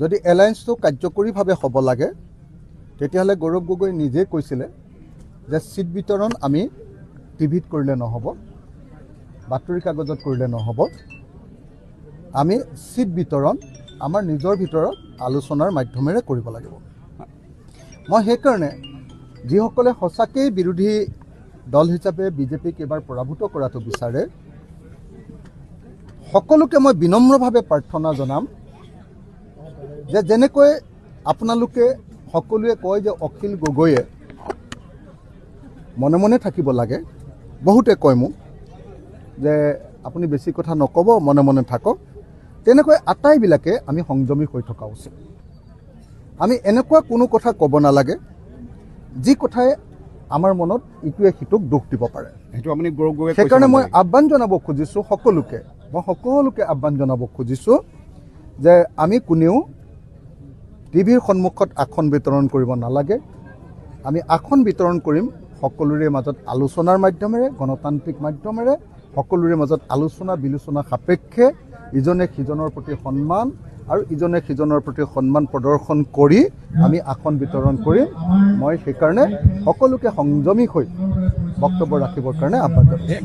যদি এলায়েন্সটো কাৰ্যকৰীভাৱে হ'ব লাগে তেতিয়াহ'লে গৌৰৱ গগৈ নিজে কৈছিলে যে ছিট বিতৰণ আমি টিভিত কৰিলে নহ'ব, বাতৰি কাগজত কৰিলে নহ'ব, আমি ছিট বিতৰণ আমাৰ নিজৰ ভিতৰত আলোচনাৰ মাধ্যমেৰে কৰিব লাগিব। মই সেইকাৰণে যিসকলে সঁচাকৈয়ে বিৰোধী দল হিচাপে বিজেপিক এবাৰ পৰাভূত কৰাটো বিচাৰে সকলোকে মই বিনম্ৰভাৱে প্ৰাৰ্থনা জনাম যে যেনেকৈ আপোনালোকে সকলোৱে কয় যে অখিল গগৈয়ে মনে মনে থাকিব লাগে, বহুতে কয় মোক যে আপুনি বেছি কথা নক'ব, মনে মনে থাকক, তেনেকৈ আটাইবিলাকে আমি সংযমী হৈ থকা উচিত। আমি এনেকুৱা কোনো কথা ক'ব নালাগে যি কথাই আমাৰ মনত ইটোৱে সিটোক দুখ দিব পাৰে। সেইকাৰণে মই আহ্বান জনাব খুজিছোঁ সকলোকে আহ্বান জনাব খুজিছোঁ যে আমি কোনেও টিভিৰ সন্মুখত আসন বিতৰণ কৰিব নালাগে। আমি আসন বিতৰণ কৰিম সকলোৰে মাজত আলোচনাৰ মাধ্যমেৰে, গণতান্ত্ৰিক মাধ্যমেৰে, সকলোৰে মাজত আলোচনা বিলোচনা সাপেক্ষে ইজনে সিজনৰ প্ৰতি সন্মান আৰু ইজনে সিজনৰ প্ৰতি সন্মান প্ৰদৰ্শন কৰি আমি আসন বিতৰণ কৰিম। মই সেইকাৰণে সকলোকে সংযমী হৈ বক্তব্য ৰাখিবৰ কাৰণে আহ্বান জনাইছোঁ।